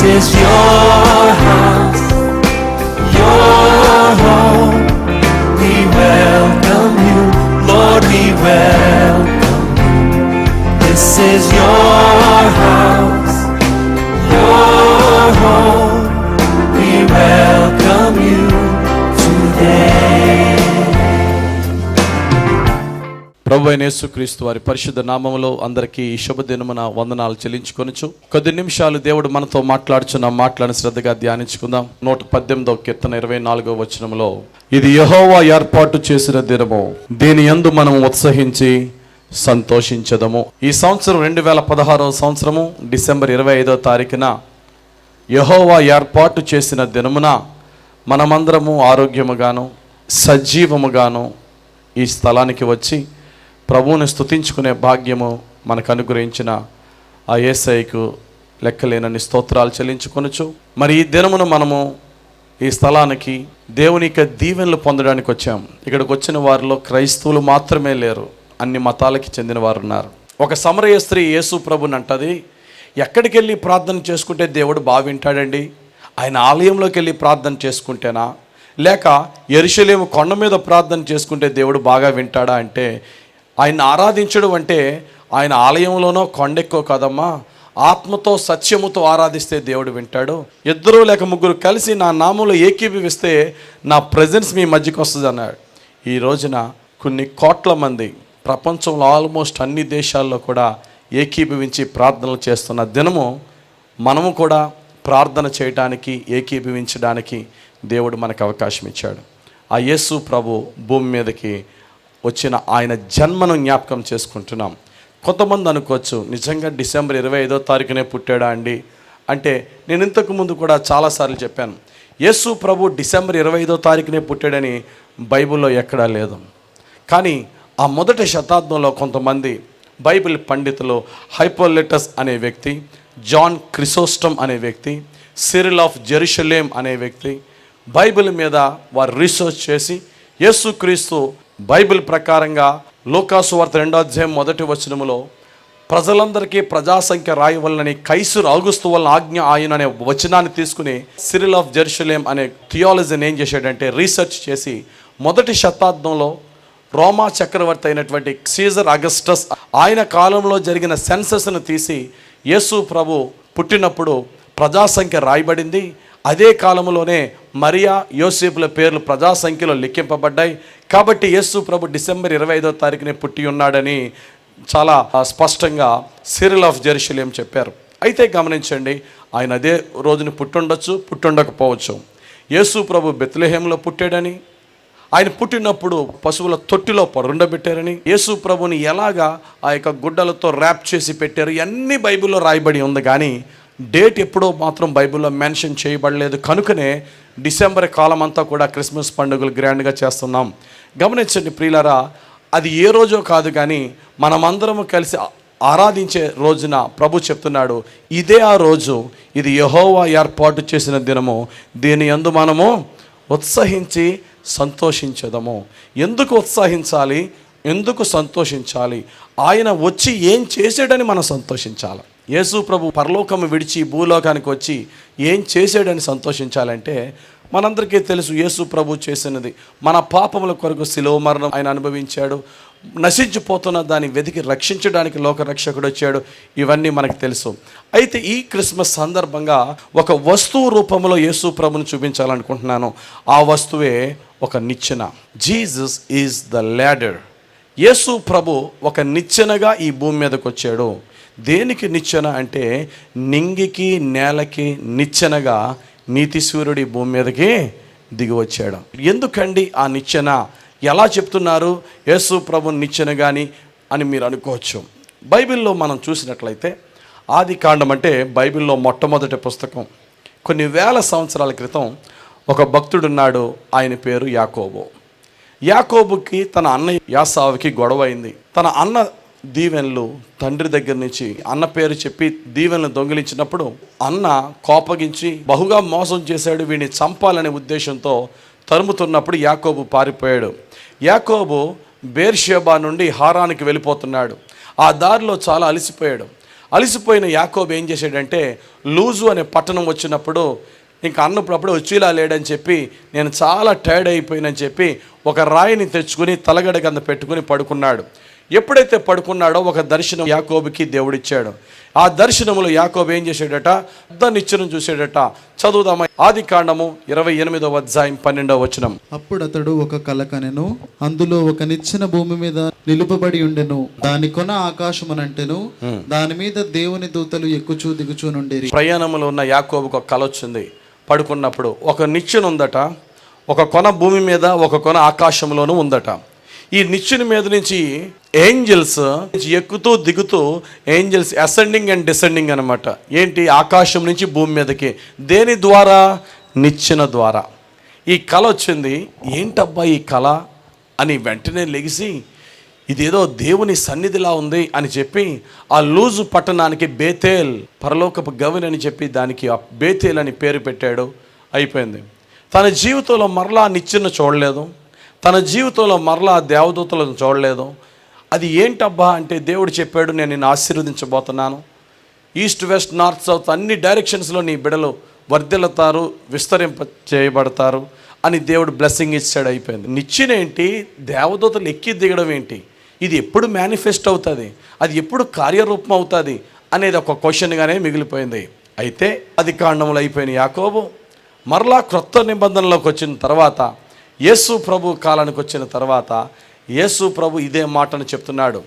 is your house, your home. We welcome you, Lord, we welcome you. This is your house, your home. We welcome you today. ప్రభు అయిన యేసుక్రీస్తు వారి పరిశుద్ధ నామములో అందరికీ ఈ శుభదినమున వందనాలు చెల్లించుకొనుచు కొద్ది నిమిషాలు దేవుడు మనతో మాట్లాడుచున్న మాటలను శ్రద్ధగా ధ్యానించుకుందాం. 118వ కీర్తన 24వ వచనములో, ఇది యెహోవా ఏర్పాటు చేసిన దినము, దీని యందు మనం ఉత్సహించి సంతోషించదము. ఈ సంవత్సరం 2016వ సంవత్సరము డిసెంబర్ 25వ తారీఖున యెహోవా ఏర్పాటు చేసిన దినమున మనమందరము ఆరోగ్యముగాను సజీవముగాను ఈ స్థలానికి వచ్చి ప్రభువుని స్తుతించుకునే భాగ్యము మనకు అనుగ్రహించిన ఆ యేసయ్యకు లెక్కలేనన్ని స్తోత్రాలు చెల్లించుకొనుచు, మరి ఈ దినమున మనము ఈ స్థలానికి దేవుని యొక్క దీవెనలు పొందడానికి వచ్చాం. ఇక్కడికి వచ్చిన వారిలో క్రైస్తవులు మాత్రమే లేరు, అన్ని మతాలకి చెందిన వారు ఉన్నారు. ఒక సమరయ స్త్రీ యేసు ప్రభుని అంటది, ఎక్కడికి వెళ్ళి ప్రార్థన చేసుకుంటే దేవుడు బాగా వింటాడండి? ఆయన ఆలయంలోకి వెళ్ళి ప్రార్థన చేసుకుంటేనా, లేక యెరూషలేము కొండ మీద ప్రార్థన చేసుకుంటే దేవుడు బాగా వింటాడా అంటే, ఆయన ఆరాధించడం అంటే ఆయన ఆలయంలోనో కొండెక్కో కాదమ్మా, ఆత్మతో సత్యముతో ఆరాధిస్తే దేవుడు వింటాడు. ఇద్దరు లేక ముగ్గురు కలిసి నా నామంలో ఏకీభవిస్తే నా ప్రెజెన్స్ మీ మధ్యకి వస్తుంది అన్నాడు. ఈ రోజున కొన్ని కోట్ల మంది ప్రపంచంలో ఆల్మోస్ట్ అన్ని దేశాల్లో కూడా ఏకీభవించి ప్రార్థనలు చేస్తున్న దినము మనము కూడా ప్రార్థన చేయడానికి ఏకీభవించడానికి దేవుడు మనకు అవకాశం ఇచ్చాడు. ఆ యేసు ప్రభు భూమి మీదకి వచ్చిన ఆయన జన్మను జ్ఞాపకం చేసుకుంటున్నాం. కొంతమంది అనుకోవచ్చు, నిజంగా డిసెంబర్ 25వ తారీఖునే పుట్టాడా అండి అంటే, నేను ఇంతకు ముందు కూడా చాలాసార్లు చెప్పాను, యేసు ప్రభు డిసెంబర్ 25వ తారీఖునే పుట్టాడని బైబిల్లో ఎక్కడా లేదు. కానీ ఆ మొదటి శతాబ్దంలో కొంతమంది బైబిల్ పండితులు, హైపోలెటస్ అనే వ్యక్తి, జాన్ క్రిసోస్టమ్ అనే వ్యక్తి, సిరిల్ ఆఫ్ జెరూషలేం అనే వ్యక్తి బైబిల్ మీద వారు రీసెర్చ్ చేసి యేసుక్రీస్తు బైబిల్ ప్రకారంగా లూకాసు వార్త 2వ అధ్యాయం 1వ వచనములో ప్రజలందరికీ ప్రజాసంఖ్య రాయవలనని కైసరు ఆగుస్తు వలన ఆజ్ఞ ఆయన అనే వచనాన్ని తీసుకుని సిరిల్ ఆఫ్ జెరూషలేం అనే థియాలజీని ఏం చేశాడంటే రీసెర్చ్ చేసి మొదటి శతాబ్దంలో రోమా చక్రవర్తి అయినటువంటి సీజర్ అగస్టస్ ఆయన కాలంలో జరిగిన సెన్సస్ను తీసి యేసు ప్రభు పుట్టినప్పుడు ప్రజాసంఖ్య రాయబడింది. అదే కాలంలోనే మరియా యోసేపుల పేర్లు ప్రజాసంఖ్యలో లెక్కింపబడ్డాయి. కాబట్టి యేసు ప్రభు డిసెంబర్ 25వ తారీఖునే పుట్టి ఉన్నాడని చాలా స్పష్టంగా సిరిల్ ఆఫ్ జెరూషలేం చెప్పారు. అయితే గమనించండి, ఆయన అదే రోజున పుట్టుండొచ్చు, పుట్టుండకపోవచ్చు. యేసు ప్రభు బెత్లెహేంలో పుట్టాడని, ఆయన పుట్టినప్పుడు పశువుల తొట్టిలో పరుండబెట్టారని, యేసు ప్రభుని ఎలాగా ఆ యొక్క గుడ్డలతో ర్యాప్ చేసి పెట్టారు, ఇవన్నీ బైబిల్లో రాయబడి ఉంది. కానీ డేట్ ఎప్పుడో మాత్రం బైబిల్లో మెన్షన్ చేయబడలేదు. కనుకనే డిసెంబర్ కాలం అంతా కూడా క్రిస్మస్ పండుగలు గ్రాండ్గా చేస్తున్నాం. గమనించండి ప్రియులారా, అది ఏ రోజో కాదు, కానీ మనమందరము కలిసి ఆరాధించే రోజున ప్రభు చెప్తున్నాడు, ఇదే ఆ రోజు, ఇది యెహోవా ఏర్పాటు చేసిన దినము, దీని యందు మనము ఉత్సహించి సంతోషించదము. ఎందుకు ఉత్సహించాలి, ఎందుకు సంతోషించాలి? ఆయన వచ్చి ఏం చేసాడని మనం సంతోషించాలి. యేసు ప్రభు పరలోకము విడిచి భూలోకానికి వచ్చి ఏం చేసాడని సంతోషించాలంటే, మనందరికీ తెలుసు యేసు ప్రభు చేసినది, మన పాపముల కొరకు శిలువ మరణం ఆయన అనుభవించాడు, నశించిపోతున్న దాన్ని వెతికి రక్షించడానికి లోకరక్షకుడు వచ్చాడు. ఇవన్నీ మనకు తెలుసు. అయితే ఈ క్రిస్మస్ సందర్భంగా ఒక వస్తువు రూపంలో యేసు ప్రభుని చూపించాలనుకుంటున్నాను. ఆ వస్తువే ఒక నిచ్చెన. Jesus is the ladder. యేసు ప్రభు ఒక నిచ్చెనగా ఈ భూమి మీదకి వచ్చాడు. దేనికి నిచ్చెన అంటే, నింగికి నేలకి నిచ్చెనగా నీతిశూరుడి భూమి మీదకి దిగి వచ్చాడు. ఎందుకండి ఆ నిచ్చెన? ఎలా చెప్తున్నారు యేసు ప్రభు నిచ్చెన కానీ అని మీరు అనుకోవచ్చు. బైబిల్లో మనం చూసినట్లయితే ఆది కాండం అంటే బైబిల్లో మొట్టమొదటి పుస్తకం. కొన్ని వేల సంవత్సరాల క్రితం ఒక భక్తుడున్నాడు, ఆయన పేరు యాకోబు. యాకోబుకి తన అన్న యాసావుకి గొడవ అయింది. తన అన్న దీవెనలు తండ్రి దగ్గర నుంచి అన్న పేరు చెప్పి దీవెనలు దొంగిలించినప్పుడు అన్న కోపగించి బహుగా మోసం చేశాడు, వీడిని చంపాలనే ఉద్దేశంతో తరుముతున్నప్పుడు యాకోబు పారిపోయాడు. యాకోబు బేర్షెబా నుండి హారానికి వెళ్ళిపోతున్నాడు. ఆ దారిలో చాలా అలసిపోయాడు. అలసిపోయిన యాకోబు ఏం చేశాడంటే లూజు అనే పట్టణం వచ్చినప్పుడు ఇంకా అన్నప్పుడు అప్పుడే వచ్చేలా లేడని చెప్పి నేను చాలా టైర్డ్ అయిపోయినని చెప్పి ఒక రాయిని తెచ్చుకుని తలగడ కింద పెట్టుకుని పడుకున్నాడు. ఎప్పుడైతే పడుకున్నాడో ఒక దర్శనం యాకోబుకి దేవుడిచ్చాడు. ఆ దర్శనములో యాకోబు ఏం చేశాడట, పెద్ద నిచ్చెను చూశాడట. చదువుదామా, ఆదికాండము 28వ అధ్యాయం 12వ వచనం. అప్పుడు అతడు ఒక కల కనెను, అందులో ఒక నిచ్చెన భూమి మీద నిలుపబడి ఉండెను, దాని కొన ఆకాశమునంటెను, దాని మీద దేవుని దూతలు ఎక్కుచూ దిగుచూ నుండిరి. ప్రయాణంలో ఉన్న యాకోబుకు ఒక కల వచ్చింది. పడుకున్నప్పుడు ఒక నిచ్చెన ఉందట, ఒక కొన భూమి మీద, ఒక కొన ఆకాశంలోనూ ఉందట. ఈ నిచ్చెన మీద నుంచి ఏంజల్స్ ఎక్కుతూ దిగుతూ, ఏంజల్స్ అసెండింగ్ అండ్ డిసెండింగ్ అనమాట. ఏంటి, ఆకాశం నుంచి భూమి మీదకి. దేని ద్వారా? నిచ్చెన ద్వారా. ఈ కళ వచ్చింది. ఏంటబ్బా ఈ కళ అని వెంటనే లెగిసి ఇదేదో దేవుని సన్నిధిలా ఉంది అని చెప్పి ఆ లూజు పట్టణానికి బేతేల్, పరలోకపు గవిని అని చెప్పి దానికి ఆ బేతేల్ అని పేరు పెట్టాడు. అయిపోయింది. తన జీవితంలో మరలా నిచ్చెన చూడలేదు, తన జీవితంలో మరలా దేవదూతలను చూడలేదు. అది ఏంటబ్బా అంటే దేవుడు చెప్పాడు, నేను నిన్ను ఆశీర్వదించబోతున్నాను. ఈస్ట్ వెస్ట్ నార్త్ సౌత్ అన్ని డైరెక్షన్స్లో నీ బిడలు వర్ధిల్లుతారు, విస్తరింప చేయబడతారు అని దేవుడు బ్లెస్సింగ్ ఇచ్చాడు. అయిపోయింది. నిచ్చెన ఏంటి, దేవదూతలు ఎక్కి దిగడం ఏంటి, ఇది ఎప్పుడు మేనిఫెస్ట్ అవుతుంది, అది ఎప్పుడు కార్యరూపం అవుతుంది అనేది ఒక క్వశ్చన్గానే మిగిలిపోయింది. అయితే ఆదికాండములు అయిపోయిన యాకోబు మరలా క్రొత్త నిబంధనలోకి వచ్చిన తర్వాత, యేసు ప్రభు కాలానికి వచ్చిన తర్వాత యేసు ప్రభు ఇదే మాటను చెప్తున్నాడు.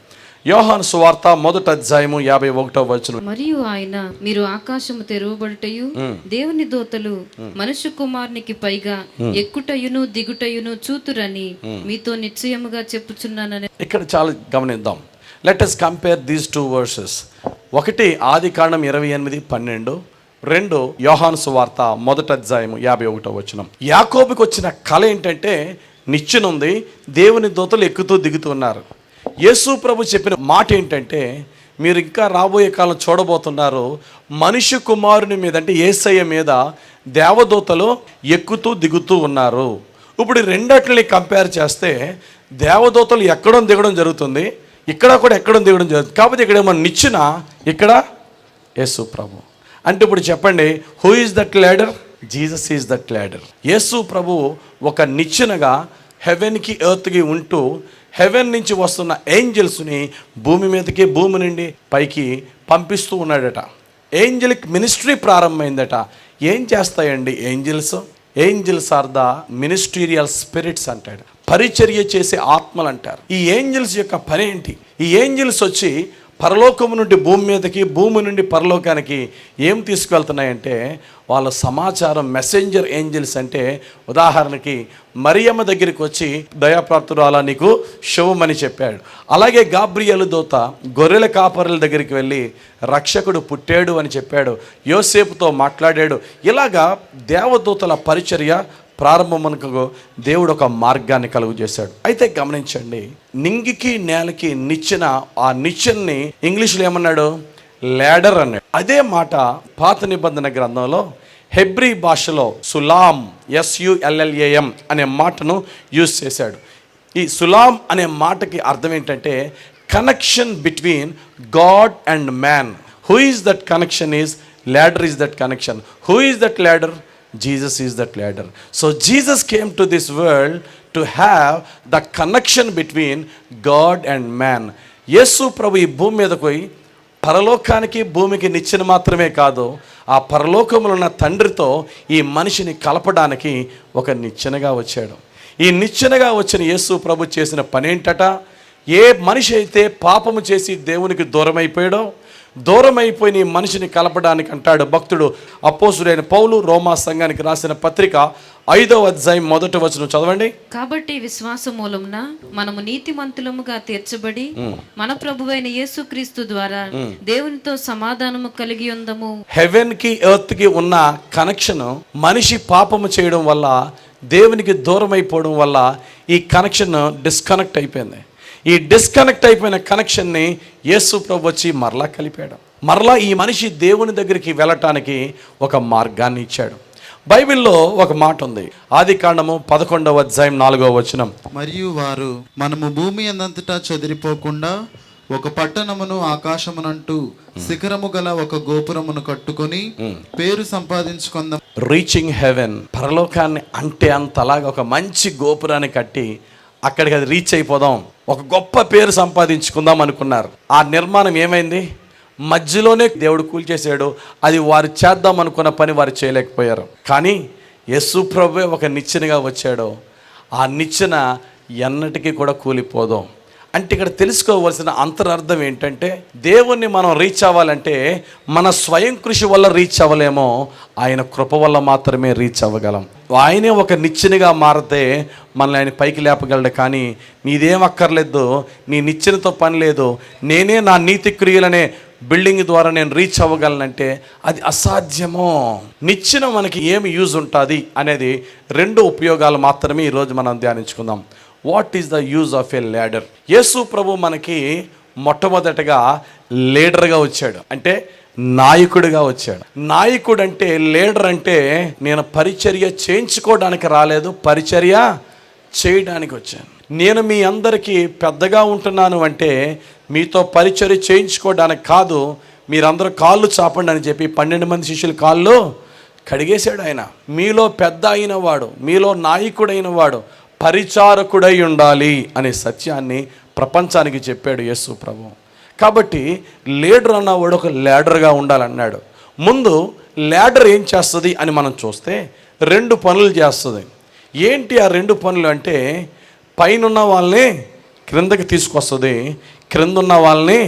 యోహాను సువార్త 1వ అధ్యాయము 51వ వచనం. మరియు ఆయన, మీరు ఆకాశము తెరవబడుటయు దేవుని దూతలు మనుష్య కుమారునికి పైగా ఎక్కుటయును దిగుటయును చూతురని మీతో నిశ్చయముగా చెప్పుచున్నానని. ఇక్కడ చాలా గమనిద్దాం. Let us compare these 2 verses. ఒకటి ఆదికాండం 28:12, 2 యోహాను సువార్త 1వ అధ్యాయము 51వ వచనం. యాకోబుకి వచ్చిన కళ ఏంటంటే నిచ్చెన ఉంది, దేవుని దూతలు ఎక్కుతూ దిగుతున్నారు. యేసు ప్రభు చెప్పిన మాట ఏంటంటే, మీరు ఇంకా రాబోయే కాలం చూడబోతున్నారు, మనిషి కుమారుని మీద అంటే యేసయ్య మీద దేవదూతలు ఎక్కుతూ దిగుతూ ఉన్నారు. ఇప్పుడు రెండట్లని కంపేర్ చేస్తే దేవదూతలు ఎక్కడం దిగడం జరుగుతుంది, ఇక్కడ కూడా ఎక్కడం దిగడం జరుగుతుంది. కాకపోతే ఇక్కడ ఏమన్నా నిచ్చెన, ఇక్కడ యేసు ప్రభు. అంటే ఇప్పుడు చెప్పండి, who is that ladder? Jesus is that ladder. యేసు ప్రభు ఒక నిచ్చెనగా హెవెన్కి ఎర్త్కి ఉంటూ హెవెన్ నుంచి వస్తున్న ఏంజల్స్ని భూమి మీదకి, భూమి నుండి పైకి పంపిస్తూ ఉన్నాడట. ఏంజలిక్ మినిస్ట్రీ ప్రారంభమైందట. ఏం చేస్తాయండి angels? Angels are the ministerial spirits అంటాడు, పరిచర్య చేసే ఆత్మలు అంటారు. ఈ ఏంజల్స్ యొక్క పని ఏంటి? ఈ ఏంజల్స్ వచ్చి పరలోకము నుండి భూమి మీదకి, భూమి నుండి పరలోకానికి ఏం తీసుకువెళ్తున్నాయంటే వాళ్ళ సమాచారం. మెసెంజర్ ఏంజల్స్ అంటే ఉదాహరణకి మరియమ్మ దగ్గరికి వచ్చి దయాప్రాప్తురాలా నీకు శుభమని చెప్పాడు. అలాగే గాబ్రియేలు దూత గొర్రెల కాపరుల దగ్గరికి వెళ్ళి రక్షకుడు పుట్టాడు అని చెప్పాడు, యోసేపుతో మాట్లాడాడు. ఇలాగా దేవదూతల పరిచర్య ప్రారంభమునకు దేవుడు ఒక మార్గాన్ని కలుగు చేశాడు. అయితే గమనించండి, నింగికి నేలకి నిచ్చెన, ఆ నిచ్చెన్ని ఇంగ్లీష్లో ఏమన్నాడు? ల్యాడర్ అన్నాడు. అదే మాట పాత నిబంధన గ్రంథంలో హెబ్రీ భాషలో సులాం, SULLAM అనే మాటను యూజ్ చేశాడు. ఈ సులాం అనే మాటకి అర్థం ఏంటంటే connection between God and man. Who is that connection? Is ladder is that connection. Who is that ladder? Jesus is that ladder. So Jesus came to this world to have the connection between God and man. యేసు ప్రభు ఈ భూమి మీదకు పోయి పరలోకానికి భూమికి నిచ్చెన మాత్రమే కాదు, ఆ పరలోకములో ఉన్న తండ్రితో ఈ మనిషిని కలపడానికి ఒక నిచ్చెనగా వచ్చాడు. ఈ నిచ్చెనగా వచ్చిన యేసు ప్రభు చేసిన పనేంటట? ఏ మనిషి అయితే పాపము చేసి దేవునికి దూరమైపోయాడో, దూరమైపోయిన ఈ మనిషిని కలపడానికి అంటాడు భక్తుడు అపోస్తుడైన పౌలు రోమా సంఘానికి రాసిన పత్రిక 5వ అధ్యాయం 1వ వచనం చదవండి. కాబట్టి విశ్వాస మూలమున మనము నీతిమంతులముగా తీర్చబడి మన ప్రభువైన యేసుక్రీస్తు ద్వారా దేవునితో సమాధానము కలిగి ఉందము. హెవెన్ కి ఎర్త్ కి ఉన్న కనెక్షన్ మనిషి పాపము చేయడం వల్ల, దేవునికి దూరం అయిపోవడం వల్ల ఈ కనెక్షన్ డిస్కనెక్ట్ అయిపోయింది. ఈ డిస్కనెక్ట్ అయిపోయిన కనెక్షన్ని యేసు ప్రభు వచ్చి మరలా కలిపాడు. మరలా ఈ మనిషి దేవుని దగ్గరికి వెళ్ళటానికి ఒక మార్గాన్ని ఇచ్చాడు. బైబిల్లో ఒక మాట ఉంది, ఆదికాండము 11వ అధ్యాయం 4వ వచనం. మరియు వారు మనము భూమి అందంతటా చెదిరిపోకుండా ఒక పట్టణమును ఆకాశమునంటూ శిఖరము గల ఒక గోపురమును కట్టుకొని పేరు సంపాదించుకుందాం. రీచింగ్ హెవెన్, పరలోకాన్ని అంటే అంతలాగా ఒక మంచి గోపురాన్ని కట్టి అక్కడికి అది రీచ్ అయిపోదాం, ఒక గొప్ప పేరు సంపాదించుకుందాం అనుకున్నారు. ఆ నిర్మాణం ఏమైంది? మధ్యలోనే దేవుడు కూల్చేశాడు. అది వారు చేద్దాం అనుకున్న పని వారు చేయలేకపోయారు. కానీ యేసు ప్రభువే ఒక నిచ్చెనగా వచ్చాడు. ఆ నిచ్చెన ఎన్నటికీ కూడా కూలిపోదాం. అంటే ఇక్కడ తెలుసుకోవాల్సిన అంతరార్థం ఏంటంటే, దేవుణ్ణి మనం రీచ్ అవ్వాలంటే మన స్వయం కృషి వల్ల రీచ్ అవ్వలేమో, ఆయన కృప వల్ల మాత్రమే రీచ్ అవ్వగలం. ఆయనే ఒక నిచ్చెనగా మారితే మనల్ని ఆయన పైకి లేపగలడు. కానీ నీదేం అక్కర్లేదు, నీ నిచ్చెనతో పని లేదు, నేనే నా నీతి క్రియలనే బిల్డింగ్ ద్వారా నేను రీచ్ అవ్వగలనంటే అది అసాధ్యమో. నిచ్చెన మనకి ఏమి యూజ్ ఉంటుంది అనేది 2 ఉపయోగాలు మాత్రమే ఈరోజు మనం ధ్యానించుకుందాం. What is the use of a ladder? యేసు ప్రభు మనకి మొట్టమొదటగా లీడర్గా వచ్చాడు, అంటే నాయకుడిగా వచ్చాడు. నాయకుడు అంటే, లీడర్ అంటే నేను పరిచర్య చేయించుకోవడానికి రాలేదు, పరిచర్య చేయడానికి వచ్చాను. నేను మీ అందరికీ పెద్దగా ఉంటున్నాను అంటే మీతో పరిచర్య చేయించుకోవడానికి కాదు, మీరందరూ కాళ్ళు చాపండి అని చెప్పి 12 మంది శిష్యుల కాళ్ళు కడిగేశాడు ఆయన. మీలో పెద్ద అయిన వాడు, మీలో నాయకుడైన వాడు పరిచారకుడై ఉండాలి అనే సత్యాన్ని ప్రపంచానికి చెప్పాడు యేసు ప్రభు. కాబట్టి లీడర్ అన్నవాడు ఒక లీడర్గా ఉండాలన్నాడు. ముందు లీడర్ ఏం చేస్తుంది అని మనం చూస్తే 2 పనులు చేస్తుంది. ఏంటి ఆ 2 పనులు అంటే, పైనున్న వాళ్ళని క్రిందకి తీసుకొస్తుంది, క్రిందున్న వాళ్ళని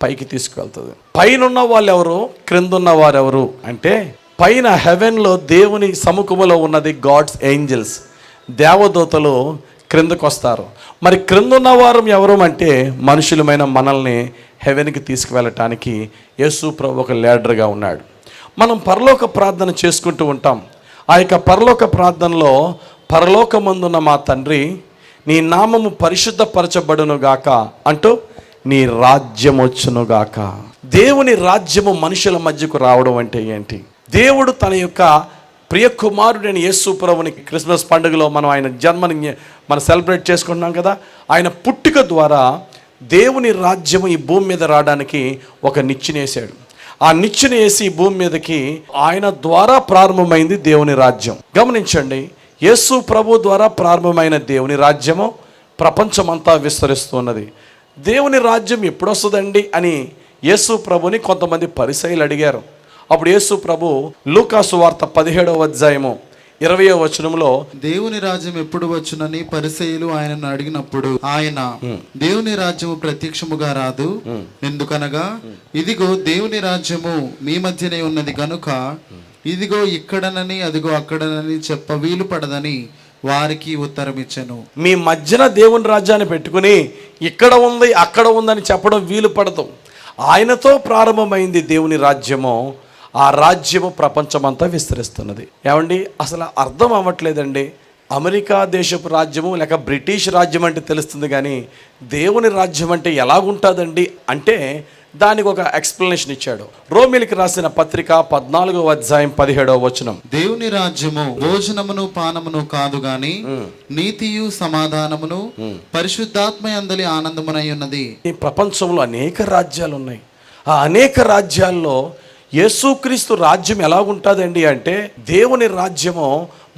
పైకి తీసుకువెళ్తుంది. పైనున్న వాళ్ళు ఎవరు, క్రిందున్న వారు ఎవరు అంటే, పైన హెవెన్లో దేవుని సముఖములో ఉన్నది గాడ్స్ ఏంజల్స్, దేవదూతలు క్రిందకు వస్తారు. మరి క్రిందున్న వారు ఎవరు అంటే, మనుషులమైన మనల్ని హెవెన్కి తీసుకువెళ్ళటానికి యేసు ప్రభు ఒక లీడర్గా ఉన్నాడు. మనం పరలోక ప్రార్థన చేసుకుంటూ ఉంటాం. ఆ యొక్క పరలోక ప్రార్థనలో, పరలోకమందున్న మా తండ్రి, నీ నామము పరిశుద్ధపరచబడునుగాక అంటూ నీ రాజ్యం వచ్చునుగాక. దేవుని రాజ్యము మనుషుల మధ్యకు రావడం అంటే ఏంటి? దేవుడు తన యొక్క ప్రియ కుమారుడైన యేసు ప్రభుని క్రిస్మస్ పండుగలో మనం ఆయన జన్మని మనం సెలబ్రేట్ చేసుకుంటున్నాం కదా. ఆయన పుట్టుక ద్వారా దేవుని రాజ్యము ఈ భూమి మీద రావడానికి ఒక నిచ్చెనేసాడు. ఆ నిచ్చెన వేసి ఈ భూమి మీదకి ఆయన ద్వారా ప్రారంభమైంది దేవుని రాజ్యం. గమనించండి, యేసు ప్రభు ద్వారా ప్రారంభమైన దేవుని రాజ్యము ప్రపంచమంతా విస్తరిస్తున్నది. దేవుని రాజ్యం ఎప్పుడు వస్తుందండి అని యేసు ప్రభుని కొంతమంది పరిసయ్యులు అడిగారు. అప్పుడు యేసు ప్రభు లూకాసు వార్త 17వ అధ్యాయము 20వ వచనంలో, దేవుని రాజ్యం ఎప్పుడు వచ్చునని పరిసయ్యులు ఆయనను అడిగినప్పుడు ఆయన, దేవుని రాజ్యము ప్రత్యక్షముగా రాదు, ఎందుకనగా ఇదిగో దేవుని రాజ్యము మీ మధ్యనే ఉన్నది గనుక ఇదిగో ఇక్కడనని అదిగో అక్కడనని చెప్ప వీలు పడదని వారికి ఉత్తరం ఇచ్చెను. మీ మధ్యన దేవుని రాజ్యాన్ని పెట్టుకుని ఇక్కడ ఉంది అక్కడ ఉందని చెప్పడం వీలు పడదు. ఆయనతో ప్రారంభమైంది దేవుని రాజ్యము. ఆ రాజ్యము ప్రపంచమంతా విస్తరిస్తున్నది. ఏమండి, అసలు అర్థం అవ్వట్లేదండి. అమెరికా దేశపు రాజ్యము లేక బ్రిటిష్ రాజ్యం అంటే తెలుస్తుంది, కానీ దేవుని రాజ్యం అంటే ఎలాగుంటుందండి అంటే దానికి ఒక ఎక్స్ప్లెనేషన్ ఇచ్చాడు. రోమిలికి రాసిన పత్రిక 14వ అధ్యాయం 17వ వచనం, దేవుని రాజ్యము భోజనమును పానమును కాదు గాని నీతియు సమాధానమును పరిశుద్ధాత్మ యందలి ఆనందమునై ఉన్నది. ఈ ప్రపంచంలో అనేక రాజ్యాలు ఉన్నాయి. ఆ అనేక రాజ్యాల్లో యేసుక్రీస్తు రాజ్యం ఎలాగుంటుందండి అంటే, దేవుని రాజ్యము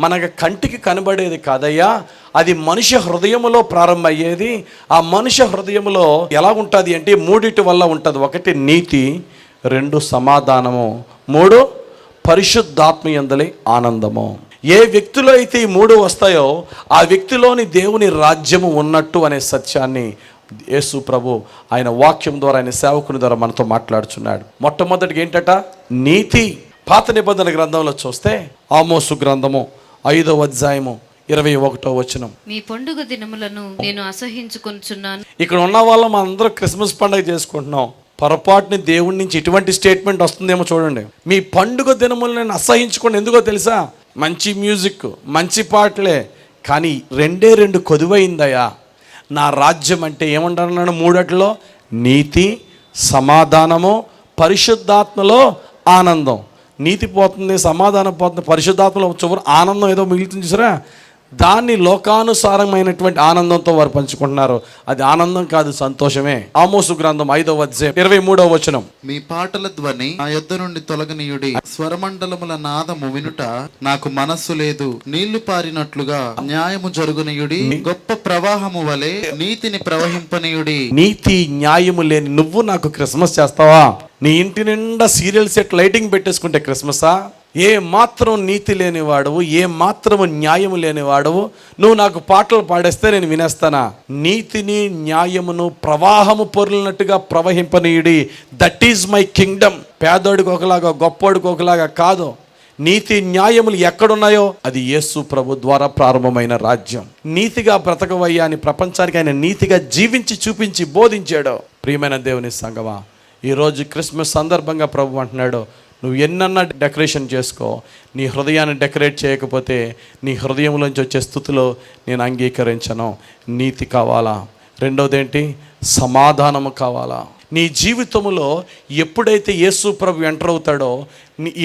మనకు కంటికి కనబడేది కాదయ్యా, అది మనిషి హృదయములో ప్రారంభమయ్యేది. ఆ మనిషి హృదయంలో ఎలా ఉంటుంది అంటే 3 వల్ల ఉంటుంది. 1 నీతి, 2 సమాధానము, 3 పరిశుద్ధాత్మ యందలి ఆనందము. ఏ వ్యక్తిలో అయితే ఈ 3 వస్తాయో ఆ వ్యక్తిలోని దేవుని రాజ్యము ఉన్నట్టు అనే సత్యాన్ని యేసు ప్రభు ఆయన వాక్యం ద్వారా, ఆయన సేవకుని ద్వారా మనతో మాట్లాడుచున్నాడు. మొట్టమొదటిగా ఏంటట? నీతి. పాత నిబంధన గ్రంథంలో చూస్తే ఆమోసు గ్రంథము 5వ అధ్యాయము 21వ వచనం, మీ పండుగ దినములను నేను అసహించుకొనుచున్నాను. ఇక్కడ ఉన్న వాళ్ళం అందరూ క్రిస్మస్ పండుగ చేసుకుంటున్నాం. పొరపాటుని దేవుడి నుంచి ఇటువంటి స్టేట్మెంట్ వస్తుందేమో చూడండి. మీ పండుగ దినములను నేను అసహించుకోండి. ఎందుకో తెలుసా? మంచి మ్యూజిక్, మంచి పాటలే, కానీ 2 కొదువైందయా. నా రాజ్యం అంటే ఏమంటున్నాను? 3 నీతి, సమాధానము, పరిశుద్ధాత్మలో ఆనందం. నీతి పోతుంది, సమాధానం పోతుంది, పరిశుద్ధాత్మలో చివరి ఆనందం ఏదో మిగులుతుంది చూసారా. దాన్ని లోకానుసారమైనటువంటి ఆనందంతో వారు పంచుకుంటున్నారు. అది ఆనందం కాదు, సంతోషమే. ఆమోసు గ్రంథం 5వ అధ్యాయం 23వ వచనం. మీ పాటల ధ్వని నా యొద్ద నుండి తొలగనీయుడి, స్వరమండలముల నాదము వినుట నాకు మనస్సు లేదు. నీళ్లు పారినట్లుగా న్యాయము జరుగునీయుడి, గొప్ప ప్రవాహము వలె నీతిని ప్రవహింపనీయుడి. నీతి న్యాయము లేని నువ్వు నాకు క్రిస్మస్ చేస్తావా? నీ ఇంటి నిండా సీరియల్ సెట్ లైటింగ్ పెట్టేసుకుంటే క్రిస్మసా? ఏ మాత్రం నీతి లేనివాడవు, ఏ మాత్రము న్యాయము లేనివాడవు, నువ్వు నాకు పాటలు పాడేస్తే నేను వినేస్తానా? నీతిని న్యాయమును ప్రవాహము పొర్లినట్టుగా ప్రవహింపనీయుడి. That is my kingdom. పేదోడికి ఒకలాగా, గొప్పోడికి ఒకలాగా కాదు. నీతి న్యాయములు ఎక్కడున్నాయో అది యేసు ప్రభు ద్వారా ప్రారంభమైన రాజ్యం. నీతిగా బ్రతకవయ్యా అని ప్రపంచానికి ఆయన నీతిగా జీవించి చూపించి బోధించాడు. ప్రియమైన దేవుని సంగమా, ఈరోజు క్రిస్మస్ సందర్భంగా ప్రభు అంటున్నాడు, నువ్వు ఎన్నన్నా డెకరేషన్ చేసుకో, నీ హృదయాన్ని డెకరేట్ చేయకపోతే నీ హృదయంలోంచి వచ్చే స్థుతిలో నేను అంగీకరించను. నీతి కావాలా? రెండోది ఏంటి? సమాధానము కావాలా? నీ జీవితంలో ఎప్పుడైతే యేసు ప్రభు ఎంటర్ అవుతాడో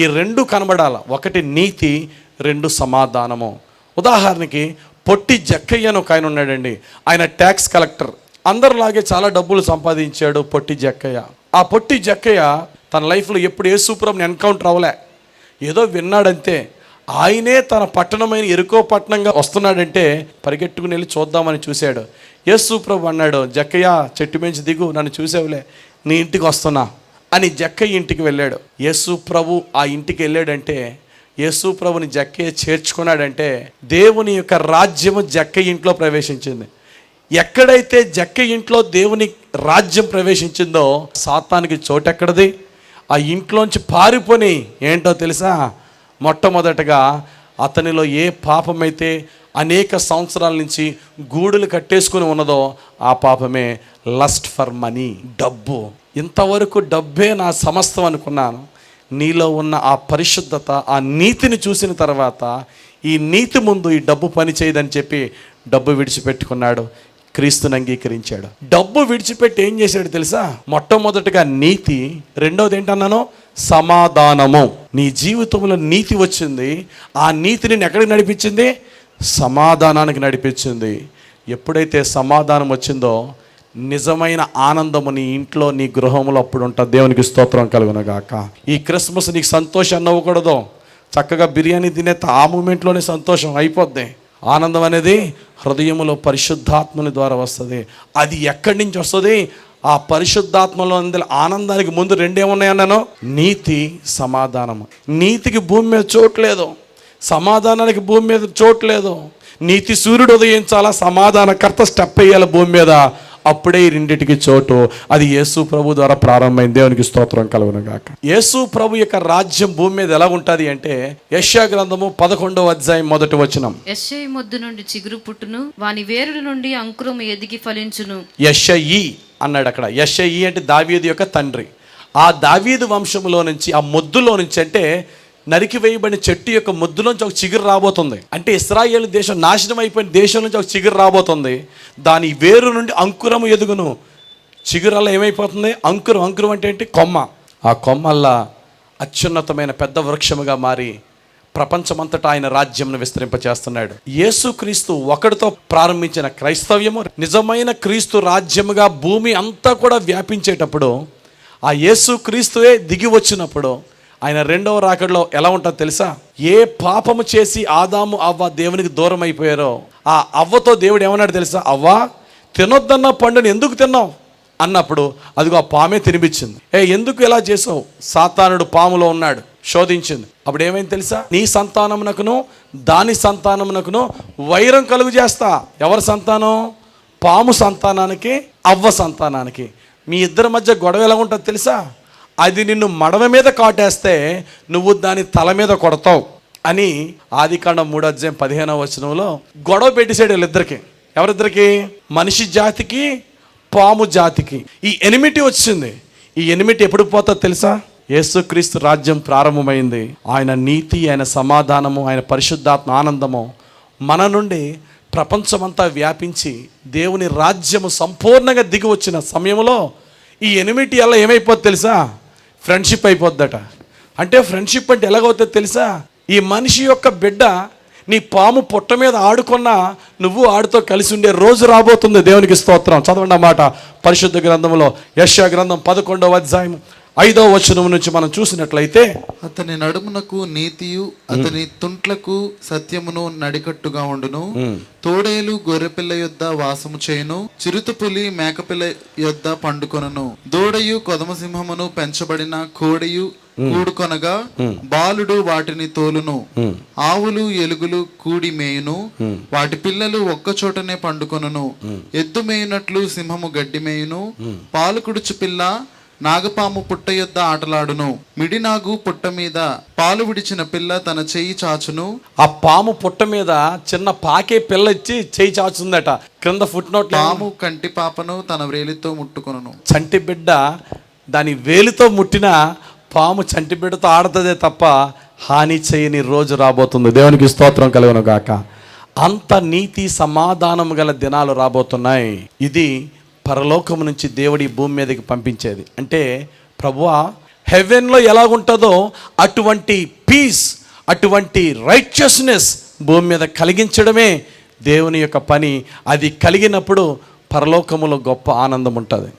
ఈ రెండు కనబడాల. ఒకటి నీతి, రెండు సమాధానము. ఉదాహరణకి పొట్టి జక్కయ్య అని ఒక ఆయన ఉన్నాడండి. ఆయన ట్యాక్స్ కలెక్టర్. అందరిలాగే చాలా డబ్బులు సంపాదించాడు పొట్టి జక్కయ్య. ఆ పొట్టి జక్కయ్య తన లైఫ్లో ఎప్పుడు యేసు ప్రభుని ఎన్కౌంటర్ అవ్వలే. ఏదో విన్నాడంతే. ఆయనే తన పట్టణమైన ఎరుకో పట్టణంగా వస్తున్నాడంటే పరిగెట్టుకుని వెళ్ళి చూద్దామని చూశాడు. యేసు ప్రభు అన్నాడు, జక్కయ్య చెట్టు మించి దిగు, నన్ను చూసావులే, నీ ఇంటికి వస్తున్నా అని జక్కయ్య ఇంటికి వెళ్ళాడు. యేసు ప్రభు ఆ ఇంటికి వెళ్ళాడంటే, యేసు ప్రభుని జక్కయ్య చేర్చుకున్నాడంటే దేవుని యొక్క రాజ్యము జక్కయ్య ఇంట్లో ప్రవేశించింది. ఎక్కడైతే జక్కయ్య ఇంట్లో దేవుని రాజ్యం ప్రవేశించిందో సాతానికి చోటెక్కడది? ఆ ఇంట్లోంచి పారిపోని ఏంటో తెలుసా? మొట్టమొదటగా అతనిలో ఏ పాపమైతే అనేక సంవత్సరాల నుంచి గూడులు కట్టేసుకుని ఉన్నదో ఆ పాపమే లస్ట్ ఫర్ మనీ, డబ్బు. ఇంతవరకు డబ్బే నా సమస్తం అనుకున్నాను. నీలో ఉన్న ఆ పరిశుద్ధత, ఆ నీతిని చూసిన తర్వాత ఈ నీతి ముందు ఈ డబ్బు పని చేయదని చెప్పి డబ్బు విడిచిపెట్టుకున్నాడు. క్రీస్తుని అంగీకరించాడు. డబ్బు విడిచిపెట్టి ఏం చేశాడు తెలుసా? మొట్టమొదటిగా నీతి, రెండోది ఏంటన్నాను? సమాధానము. నీ జీవితంలో నీతి వచ్చింది. ఆ నీతిని ఎక్కడికి నడిపించింది? సమాధానానికి నడిపించింది. ఎప్పుడైతే సమాధానం వచ్చిందో నిజమైన ఆనందము నీ ఇంట్లో, నీ గృహంలో అప్పుడు ఉంటుంది. దేవునికి స్తోత్రం కలుగునగాక. ఈ క్రిస్మస్ నీకు సంతోషం అవ్వకూడదు. చక్కగా బిర్యానీ తినే ఆ మూమెంట్లోనే సంతోషం అయిపోద్ది. ఆనందం అనేది హృదయంలో పరిశుద్ధాత్మని ద్వారా వస్తుంది. అది ఎక్కడి నుంచి వస్తుంది? ఆ పరిశుద్ధాత్మలో ఆనందానికి ముందు రెండేమున్నాయన్నాను? నీతి, సమాధానము. నీతికి భూమి మీద చోట్లేదు, సమాధానానికి భూమి మీద చోట్లేదు. నీతి సూర్యుడు ఉదయించాలా, సమాధానకర్త స్టెప్ వేయాలి భూమి మీద. అప్పుడే ఈ రెండింటికి చోటు. అది యేసు ప్రభు ద్వారా ప్రారంభమైంది. దేవునికి స్తోత్రం కలుగునుగాక. యేసు ప్రభు యొక్క రాజ్యం భూమి మీద ఎలా ఉంటుంది అంటే, యెషయా గ్రంథము 11వ అధ్యాయం 1వ వచనం. యెషయి మొద్దు నుండి చిగురు పుట్టును, వాని వేరుల నుండి అంకురము ఎదిగి ఫలించును. యెషయి అన్నాడు అక్కడ. యెషయి అంటే దావీదు యొక్క తండ్రి. ఆ దావీదు వంశములో నుంచి, ఆ మొద్దులో నుంచి, అంటే నరికి వేయబడిన చెట్టు యొక్క ముద్దులోంచి ఒక చిగురు రాబోతుంది. అంటే ఇశ్రాయేలు దేశం నాశనం అయిపోయిన దేశం నుంచి ఒక చిగురు రాబోతుంది. దాని వేరు నుండి అంకురము ఎదుగును. చిగురల్లా ఏమైపోతుంది? అంకురం. అంకురం అంటే ఏంటి? కొమ్మ. ఆ కొమ్మల్లా అత్యున్నతమైన పెద్ద వృక్షముగా మారి ప్రపంచమంతటా ఆయన రాజ్యంను విస్తరింపచేస్తున్నాడు. యేసుక్రీస్తు ఒకడితో ప్రారంభించిన క్రైస్తవ్యము నిజమైన క్రీస్తు రాజ్యముగా భూమి అంతా కూడా వ్యాపించేటప్పుడు, ఆ యేసుక్రీస్తువే దిగి వచ్చినప్పుడు ఆయన రెండవ రాకడలో ఎలా ఉంటుందో తెలుసా? ఏ పాపము చేసి ఆదాము అవ్వ దేవునికి దూరం అయిపోయారో ఆ అవ్వతో దేవుడు ఏమన్నాడు తెలుసా? అవ్వ, తినొద్దన్న పండుని ఎందుకు తిన్నావు అన్నప్పుడు అదిగో ఆ పామే తినిపించింది. ఎందుకు ఇలా చేసావు? సాతానుడు పాములో ఉన్నాడు, శోధించింది. అప్పుడు ఏమైంది తెలుసా? నీ సంతానమునకును దాని సంతానమునకును వైరం కలుగు చేస్తా. ఎవరి సంతానం? పాము సంతానానికి, అవ్వ సంతానానికి. మీ ఇద్దరి మధ్య గొడవ ఎలా ఉంటుంది తెలుసా? అది నిన్ను మడవ మీద కాటేస్తే నువ్వు దాని తల మీద కొడతావు అని ఆదికాండం 3వ అధ్యాయం 15వ వచనంలో గొడవ పెట్టేసాడు వీళ్ళిద్దరికి. ఎవరిద్దరికి? మనిషి జాతికి, పాము జాతికి. ఈ ఎనిమిటీ వచ్చింది. ఈ ఎనిమిటీ ఎప్పుడు పోతుందో తెలుసా? యేసుక్రీస్తు రాజ్యం ప్రారంభమైంది. ఆయన నీతి, ఆయన సమాధానము, ఆయన పరిశుద్ధాత్మ ఆనందము మన నుండి ప్రపంచమంతా వ్యాపించి దేవుని రాజ్యము సంపూర్ణంగా దిగి వచ్చిన సమయంలో ఈ ఎనిమిటీ అలా ఏమైపోద్ది తెలుసా? ఫ్రెండ్షిప్ అయిపోద్దట. అంటే ఫ్రెండ్షిప్ అంటే ఎలాగవుతుంది తెలుసా? ఈ మనిషి యొక్క బిడ్డ నీ పాము పుట్ట మీద ఆడుకున్నా నువ్వు ఆడితో కలిసి ఉండే రోజు రాబోతుంది. దేవునికి స్తోత్రం. చదవండి అన్నమాట పరిశుద్ధ గ్రంథంలో యెషయా గ్రంథం 11వ అధ్యాయం 5వ వచనం నుంచి మనం చూసినట్లయితే, అతని నడుమునకు నీతియు అతని తుంట్లకు సత్యమును నడికట్టుగా ఉండును. తోడేలు గొర్రెపిల్ల యొద్ద వాసము చేయును, చిరుతపులి మేకపిల్ల యొద్ద పండుకొనును. దూడయు కొదమసింహమును పెంచబడిన కోడియు కూడుకొనగా బాలుడు వాటిని తోలును. ఆవులు ఎలుగులు కూడి మేయును, వాటి పిల్లలు ఒక్కచోటనే పండుకొనును. ఎద్దు మేయునట్లు సింహము గడ్డి మేయును. పాలు కుడుచు పిల్ల నాగపాము పుట్ట యొద్ద ఆటలాడును. మిడినాగు పుట్ట మీద పాలు విడిచిన పిల్ల తన చెయ్యి చాచును. ఆ పాము పుట్ట మీద చిన్న పాకే పిల్ల ఇచ్చి చెయ్యి చాచుందట. క్రింద ఫుట్ నోట్, పాము కంటి పాపను తన వ్రేలితో ముట్టుకొనును. చంటి బిడ్డ దాని వేలితో ముట్టిన పాము చంటి బిడ్డతో ఆడుతుందే తప్ప హాని చేయని రోజు రాబోతుంది. దేవునికి స్తోత్రం కలుగును గాక. అంత నీతి సమాధానం గల దినాలు రాబోతున్నాయి. ఇది పరలోకం నుంచి దేవుడి భూమి మీదకి పంపించేది. అంటే ప్రభువా హెవెన్లో ఎలాగుంటుందో అటువంటి పీస్, అటువంటి రైచియస్నెస్ భూమి మీద కలిగించడమే దేవుని యొక్క పని. అది కలిగినప్పుడు పరలోకములో గొప్ప ఆనందం ఉంటుంది.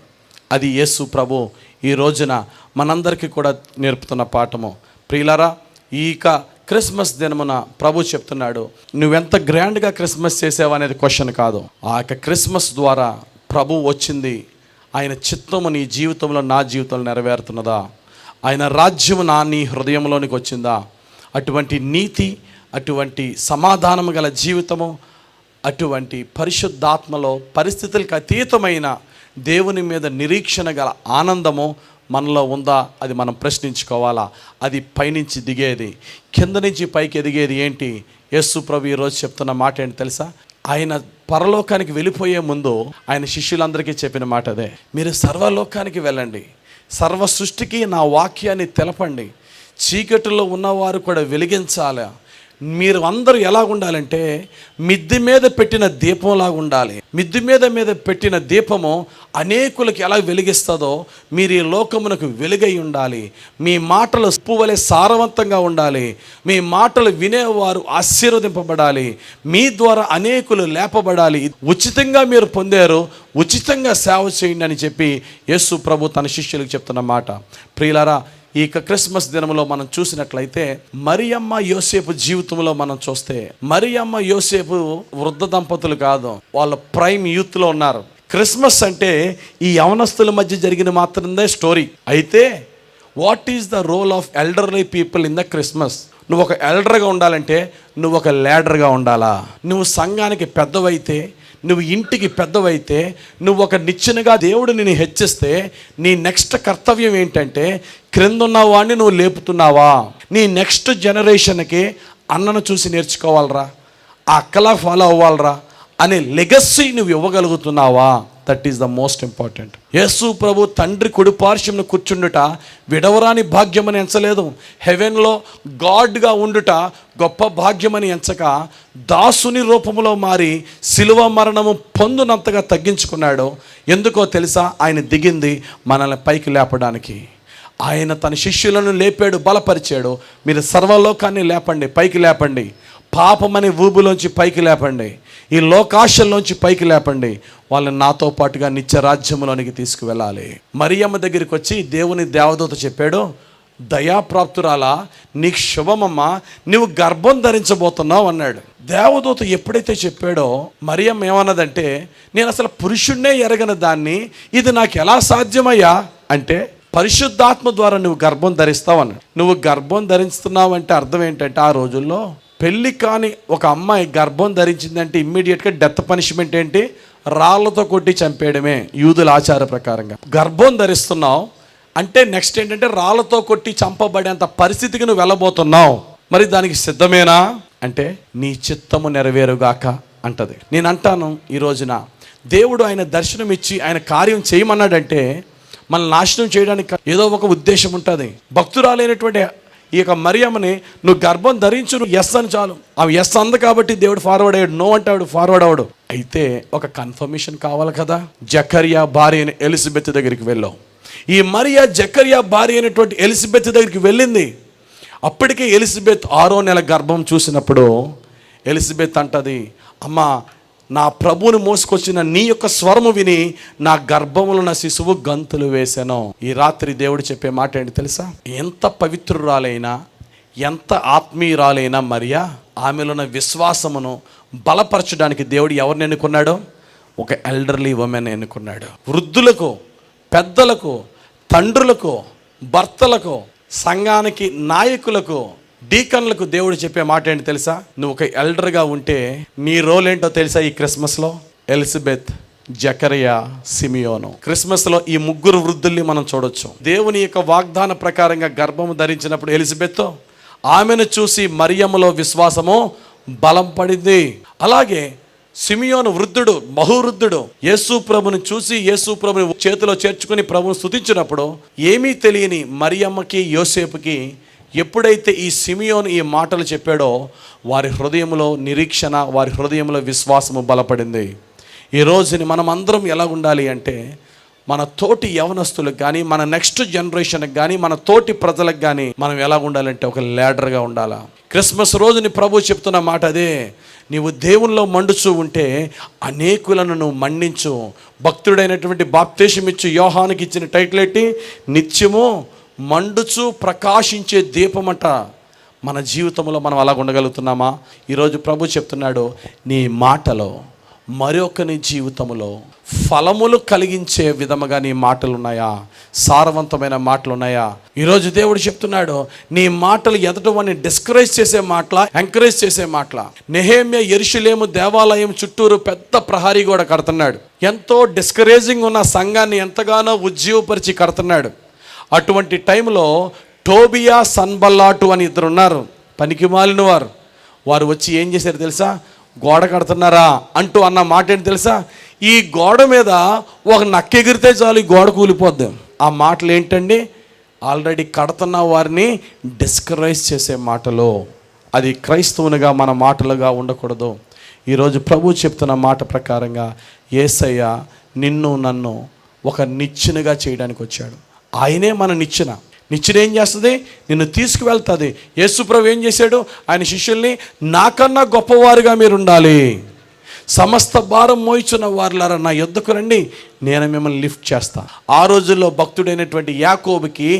అది యేసు ప్రభు ఈ రోజున మనందరికీ కూడా నేర్పుతున్న పాఠము. ప్రియులారా, క్రిస్మస్ దినమున ప్రభు చెప్తున్నాడు, నువ్వెంత గ్రాండ్గా క్రిస్మస్ చేసావు అనేది క్వశ్చన్ కాదు. ఆ యొక్క క్రిస్మస్ ద్వారా ప్రభు వచ్చింది, ఆయన చిత్తము నీ జీవితంలో నా జీవితంలో నెరవేరుతున్నదా, ఆయన రాజ్యము నీ హృదయంలోనికి వచ్చిందా, అటువంటి నీతి, అటువంటి సమాధానము గల జీవితము, అటువంటి పరిశుద్ధాత్మలో పరిస్థితులకు అతీతమైన దేవుని మీద నిరీక్షణ గల ఆనందము మనలో ఉందా? అది మనం ప్రశ్నించుకోవాలా. అది పైనుంచి దిగేది, కింద నుంచి పైకి ఎదిగేది ఏంటి? యేసు ప్రభు ఈరోజు చెప్తున్న మాట ఏంటి తెలుసా? ఆయన పరలోకానికి వెళ్ళిపోయే ముందు ఆయన శిష్యులందరికీ చెప్పిన మాట అదే, మీరు సర్వలోకానికి వెళ్ళండి, సర్వ సృష్టికి నా వాక్యాన్ని తెలపండి, చీకటిలో ఉన్నవారు కూడా వెలిగించాలి. మీరు అందరూ ఎలా ఉండాలంటే మిద్ది మీద పెట్టిన దీపంలాగా ఉండాలి. మిద్ది మీద పెట్టిన దీపము అనేకులకు ఎలా వెలిగిస్తుందో మీరు ఈ లోకమునకు వెలుగై ఉండాలి. మీ మాటలు పువ్వులే సారవంతంగా ఉండాలి. మీ మాటలు వినేవారు ఆశీర్వదింపబడాలి. మీ ద్వారా అనేకులు లేపబడాలి. ఉచితంగా మీరు పొందారు, ఉచితంగా సేవ చేయండి అని చెప్పి యేసు ప్రభు తన శిష్యులకు చెప్తున్న మాట. ప్రియులారా, ఈ క్రిస్మస్ దినంలో మనం చూసినట్లయితే మరియమ్మ యోసేపు జీవితంలో మనం చూస్తే, మరియమ్మ యోసేపు వృద్ధ దంపతులు కాదు, వాళ్ళ ప్రైమ్ యూత్లో ఉన్నారు. క్రిస్మస్ అంటే ఈ యవనస్తుల మధ్య జరిగిన మాత్రమే స్టోరీ. అయితే what is the role of elderly people in the Christmas? నువ్వు ఒక ఎల్డర్గా ఉండాలంటే నువ్వు ఒక లీడర్గా ఉండాలా. నువ్వు సంఘానికి పెద్దవైతే, నువ్వు ఇంటికి పెద్దవైతే, నువ్వు ఒక నిచ్చెనగా దేవుడు నిన్ను హెచ్చిస్తే నీ నెక్స్ట్ కర్తవ్యం ఏంటంటే క్రింద ఉన్న వాడిని నువ్వు లేపుతున్నావా? నీ నెక్స్ట్ జనరేషన్కి అన్నను చూసి నేర్చుకోవాలరా, ఆ అక్కలా ఫాలో అవ్వాలరా అనే లెగసీ నువ్వు ఇవ్వగలుగుతున్నావా? That is the most important. యేసు ప్రభు తండ్రి కుడి పార్శ్వంలో కూర్చుండుట విడవరాని భాగ్యమని ఎంచలేదు. హెవెన్లో గాడ్గా ఉండుట గొప్ప భాగ్యమని ఎంచక దాసుని రూపంలో మారి శిలువ మరణము పొందునంతగా తగ్గించుకున్నాడు. ఎందుకో తెలుసా? ఆయన దిగింది మనల్ని పైకి లేపడానికి. ఆయన తన శిష్యులను లేపాడు, బలపరిచాడు. మీరు సర్వలోకాన్ని లేపండి, పైకి లేపండి. పాపమనే ఊబులోంచి పైకి లేపండి, ఈ లోకాశల్లోంచి పైకి లేపండి. వాళ్ళని నాతో పాటుగా నిత్య రాజ్యంలోనికి తీసుకువెళ్ళాలి. మరియమ్మ దగ్గరికి వచ్చి దేవుని దేవదూత చెప్పాడు, దయాప్రాప్తురాలా, నీకు శుభమమ్మా, నువ్వు గర్భం ధరించబోతున్నావు అన్నాడు. దేవదూత ఎప్పుడైతే చెప్పాడో మరియమ్మ ఏమన్నదంటే, నేను అసలు పురుషుణ్ణే ఎరగని దాన్ని, ఇది నాకు ఎలా సాధ్యమయ్యా అంటే, పరిశుద్ధాత్మ ద్వారా నువ్వు గర్భం ధరిస్తావు అన్నాడు. నువ్వు గర్భం ధరిస్తున్నావు అంటే అర్థం ఏంటంటే, ఆ రోజుల్లో పెళ్ళి కాని ఒక అమ్మాయి గర్భం ధరించిందంటే ఇమ్మీడియట్గా డెత్ పనిష్మెంట్ ఏంటి? రాళ్లతో కొట్టి చంపేయడమే యూదుల ఆచార ప్రకారంగా. గర్భం ధరిస్తున్నావు అంటే నెక్స్ట్ ఏంటంటే రాళ్లతో కొట్టి చంపబడేంత పరిస్థితికి నువ్వు వెళ్ళబోతున్నావు. మరి దానికి సిద్ధమేనా అంటే నీ చిత్తము నెరవేరుగాక అంటది. నేను అంటాను, ఈ రోజున దేవుడు ఆయన దర్శనం ఇచ్చి ఆయన కార్యం చేయమన్నాడంటే మనల్ని నాశనం చేయడానికి ఏదో ఒక ఉద్దేశం ఉంటుంది. భక్తురాలైనటువంటి ఈ యొక్క మరియమ్మని నువ్వు గర్భం ధరించు, నువ్వు ఎస్ అని చాలు. ఆమె ఎస్ అంది కాబట్టి దేవుడు ఫార్వర్డ్ అయ్యాడు, నో అంటాడు ఫార్వర్డ్ అవ్వడు. అయితే ఒక కన్ఫర్మేషన్ కావాలి కదా. జకర్యా భార్య అయిన ఎలిజబెత్ దగ్గరికి వెళ్ళావు. ఈ మరియా జకర్యా భార్య అయినటువంటి ఎలిజబెత్ దగ్గరికి వెళ్ళింది. అప్పటికే ఎలిజబెత్ 6వ నెల గర్భం చూసినప్పుడు ఎలిజబెత్ అంటది, అమ్మా నా ప్రభువుని మోసుకొచ్చిన నీ యొక్క స్వరము విని నా గర్భములో నా శిశువు గంతులు వేశాను. ఈ రాత్రి దేవుడు చెప్పే మాట ఏంటి తెలుసా? ఎంత పవిత్రురాలైనా, ఎంత ఆత్మీయురాలైనా మరియా, ఆమెలో ఉన్న విశ్వాసమును బలపరచడానికి దేవుడు ఎవరిని ఎన్నుకున్నాడో? ఒక ఎల్డర్లీ ఉమెన్ ఎన్నుకున్నాడు. వృద్ధులకు, పెద్దలకు, తండ్రులకు, భర్తలకు, సంఘానికి నాయకులకు, డీకన్లకు దేవుడు చెప్పే మాట ఏంటి తెలుసా? నువ్వు ఒక ఎల్డర్గా ఉంటే నీ రోల్ ఏంటో తెలుసా? ఈ క్రిస్మస్లో ఎలిజబెత్, జకరియా, సిమియోను. క్రిస్మస్లో ఈ ముగ్గురు వృద్ధుల్ని మనం చూడొచ్చు. దేవుని యొక్క వాగ్దాన ప్రకారంగా గర్భము ధరించినప్పుడు ఎలిజబెత్, ఆమెను చూసి మరియమ్మలో విశ్వాసము బలం పడింది. అలాగే సిమియోను వృద్ధుడు, బహువృద్ధుడు, యేసు ప్రభుని చూసి యేసు ప్రభుని చేతిలో చేర్చుకుని ప్రభుని స్తుతించినప్పుడు ఏమీ తెలియని మరియమ్మకి, యోసేపుకి ఎప్పుడైతే ఈ సిమియోను ఈ మాటలు చెప్పాడో వారి హృదయంలో నిరీక్షణ, వారి హృదయంలో విశ్వాసము బలపడింది. ఈ రోజుని మనం అందరం ఎలా ఉండాలి అంటే, మన తోటి యవనస్తులకు కానీ, మన నెక్స్ట్ జనరేషన్కి కానీ, మన తోటి ప్రజలకు కానీ మనం ఎలా ఉండాలంటే ఒక లీడర్గా ఉండాలా. క్రిస్మస్ రోజుని ప్రభు చెప్తున్న మాట అదే. నీవు దేవునిలో మండుచూ ఉంటే అనేకులను నువ్వు మండించు. భక్తుడైనటువంటి బాప్తీసమిచ్చు యోహానుకి ఇచ్చిన టైటిల్ ఏంటి? నిత్యము మండుచు ప్రకాశించే దీపమట. మన జీవితంలో మనం అలా ఉండగలుగుతున్నామా? ఈరోజు ప్రభు చెప్తున్నాడు, నీ మాటలో మరొకని జీవితంలో ఫలములు కలిగించే విధముగా నీ మాటలు ఉన్నాయా? సారవంతమైన మాటలు ఉన్నాయా? ఈరోజు దేవుడు చెప్తున్నాడు, నీ మాటలు ఎదుటివాడిని డిస్కరేజ్ చేసే మాటల, ఎంకరేజ్ చేసే మాటల. నెహెమ్యా యెరూషలేము దేవాలయం చుట్టూరు పెద్ద ప్రహరీ గోడ కడుతున్నాడు. ఎంతో డిస్కరేజింగ్ ఉన్న సంఘాన్ని ఎంతగానో ఉజ్జీవపరిచి కడుతున్నాడు. అటువంటి టైంలో టోబియా, సన్బల్లాటు అని ఇద్దరు ఉన్నారు, పనికి మాలిన వారు. వారు వచ్చి ఏం చేశారు తెలుసా? గోడ కడుతున్నారా అంటూ అన్న మాట ఏంటి తెలుసా? ఈ గోడ మీద ఒక నక్క ఎగిరితే చాలు ఈ గోడ కూలిపోద్ది. ఆ మాటలు ఏంటండి? ఆల్రెడీ కడుతున్న వారిని డిస్కరేజ్ చేసే మాటలు. అది క్రైస్తవునిగా మన మాటలుగా ఉండకూడదు. ఈరోజు ప్రభు చెప్తున్న మాట ప్రకారంగా యేసయ్య నిన్ను నన్ను ఒక నిచ్చెనగా చేయడానికి వచ్చాడు. ఆయనే మన నిచ్చెన. నిచ్చెన ఏం చేస్తుంది? నిన్ను తీసుకువెళ్తుంది. యేసు ప్రభు ఏం చేశాడు? ఆయన శిష్యుల్ని నాకన్నా గొప్పవారుగా మీరు ఉండాలి, సమస్త భారం మోయిచున్న వారులారా నా యొద్దకు రండి, నేను మిమ్మల్ని లిఫ్ట్ చేస్తా. ఆ రోజుల్లో భక్తుడైనటువంటి యాకోబుకి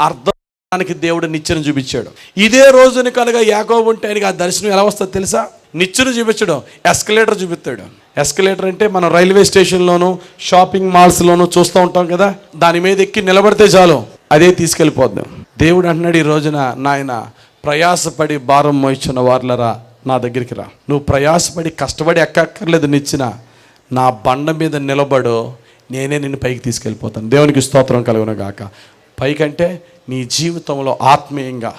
అర్థానికి దేవుడు నిచ్చెన చూపించాడు. ఇదే రోజుని కనుక యాకోబు ఉంటే ఆయనకి ఆ దర్శనం ఎలా వస్తుందో తెలుసా? నిచ్చెన చూపించడం, ఎస్కలేటర్ చూపిస్తాడు. ఎస్కలేటర్ అంటే మనం రైల్వే స్టేషన్లోను, షాపింగ్ మాల్స్లోనూ చూస్తూ ఉంటాం కదా, దాని మీద ఎక్కి నిలబడితే చాలు అదే తీసుకెళ్ళిపోద్దాం. దేవుడు అంటున్నాడు ఈ రోజున, నాయన ప్రయాసపడి భారం మోయిచున్న వారులరా నా దగ్గరికి రా. నువ్వు ప్రయాసపడి కష్టపడి ఎక్కక్కర్లేదు, నిచ్చిన నా బండ మీద నిలబడు, నేనే నిన్ను పైకి తీసుకెళ్ళిపోతాను. దేవునికి స్తోత్రం కలుగును గాక. పైకంటే నీ జీవితంలో ఆత్మీయంగా,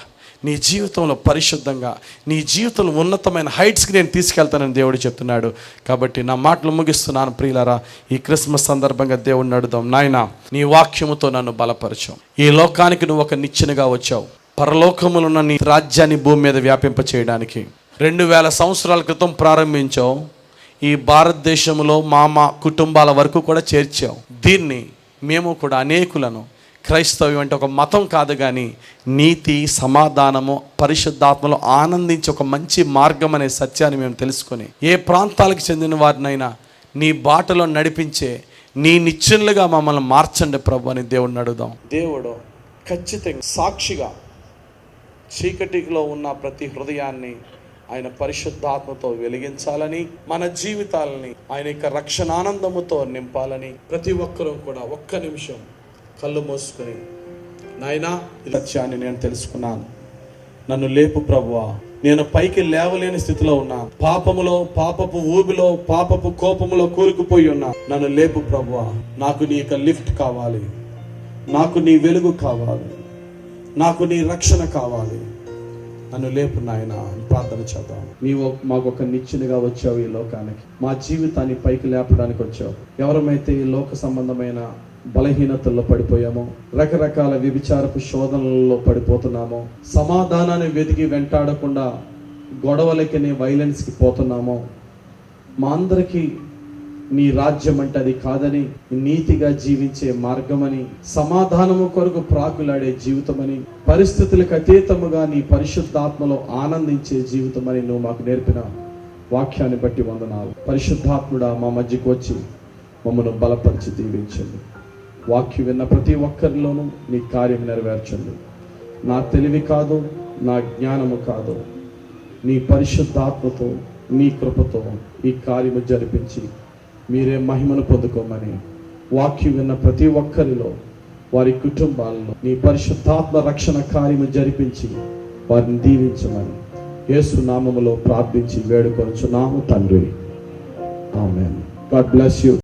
నీ జీవితంలో పరిశుద్ధంగా, నీ జీవితంలో ఉన్నతమైన హైట్స్కి నేను తీసుకెళ్తానని దేవుడు చెప్తున్నాడు. కాబట్టి నా మాటలు ముగిస్తున్నాను ప్రియులారా. ఈ క్రిస్మస్ సందర్భంగా దేవుడిని అడుగుదాం, నాయన నీ వాక్యముతో నన్ను బలపరచావు. ఈ లోకానికి నువ్వు ఒక నిచ్చెనగా వచ్చావు. పరలోకములో ఉన్న నీ రాజ్యాన్ని భూమి మీద వ్యాపింప చేయడానికి 2000 సంవత్సరాల క్రితం ప్రారంభించావు. ఈ భారతదేశంలో మా కుటుంబాల వరకు కూడా చేర్చావు. దీన్ని మేము కూడా అనేకులను, క్రైస్తవ్యం అంటే ఒక మతం కాదు కానీ నీతి, సమాధానము, పరిశుద్ధాత్మలో ఆనందించి ఒక మంచి మార్గం అనే సత్యాన్ని మేము తెలుసుకొని ఏ ప్రాంతాలకు చెందిన వారినైనా నీ బాటలో నడిపించే నీ నిచ్చెనలుగా మమ్మల్ని మార్చండి ప్రభు అని దేవుడిని అడుగుదాం. దేవుడు ఖచ్చితంగా సాక్షిగా చీకటిలో ఉన్న ప్రతి హృదయాన్ని ఆయన పరిశుద్ధాత్మతో వెలిగించాలని, మన జీవితాలని ఆయన యొక్క రక్షణానందముతో నింపాలని ప్రతి ఒక్కరూ కూడా ఒక్క నిమిషం కళ్ళు మూసుకొని, నాయనా ఈ సత్యాన్ని నేను తెలుసుకున్నాను, నన్ను లేపు ప్రభువా, నేను పైకి లేవలేని స్థితిలో ఉన్నా, పాపములో, పాపపు ఊబిలో, పాపపు కోపములో కూరుకుపోయి ఉన్నా, నన్ను లేపు ప్రభువా, నాకు నీ యొక్క లిఫ్ట్ కావాలి, నాకు నీ వెలుగు కావాలి, నాకు నీ రక్షణ కావాలి, నన్ను లేపు నాయనా అని ప్రార్థన చేద్దాం. నీవు మాకు ఒక నిచ్చెనగా వచ్చావు ఈ లోకానికి, మా జీవితాన్ని పైకి లేపడానికి వచ్చావు. ఎవరమైతే ఈ లోక సంబంధమైన బలహీనతల్లో పడిపోయామో, రకరకాల వ్యభిచారపు శోధనలలో పడిపోతున్నామో, సమాధానాన్ని వెతికి వెంటాడకుండా గొడవలకి వైలెన్స్కి పోతున్నామో, మా అందరికీ నీ రాజ్యం అంటే అది కాదని, నీతిగా జీవించే మార్గమని, సమాధానము కొరకు ప్రాకులాడే జీవితమని, పరిస్థితులకు అతీతముగా నీ పరిశుద్ధాత్మలో ఆనందించే జీవితమని నువ్వు మాకు నేర్పినావు. వాక్యాన్ని బట్టి వందనాలు. పరిశుద్ధాత్ముడా మా మధ్యకు వచ్చి మమ్మను బలపరిచి దీవించండి. వాక్యం విన్న ప్రతి ఒక్కరిలోనూ నీ కార్యం నెరవేర్చండి. నా తెలివి కాదు, నా జ్ఞానము కాదు, నీ పరిశుద్ధాత్మతో నీ కృపతో ఈ కార్యము జరిపించి మీరే మహిమను పొందుకోమని, వాక్యం విన్న ప్రతి ఒక్కరిలో వారి కుటుంబాలలో నీ పరిశుద్ధాత్మ రక్షణ కార్యము జరిపించి వారిని దీవించమని యేసు నామములో ప్రార్థించి వేడుకొనుచున్నాము తండ్రి. ఆమేన్. God bless you.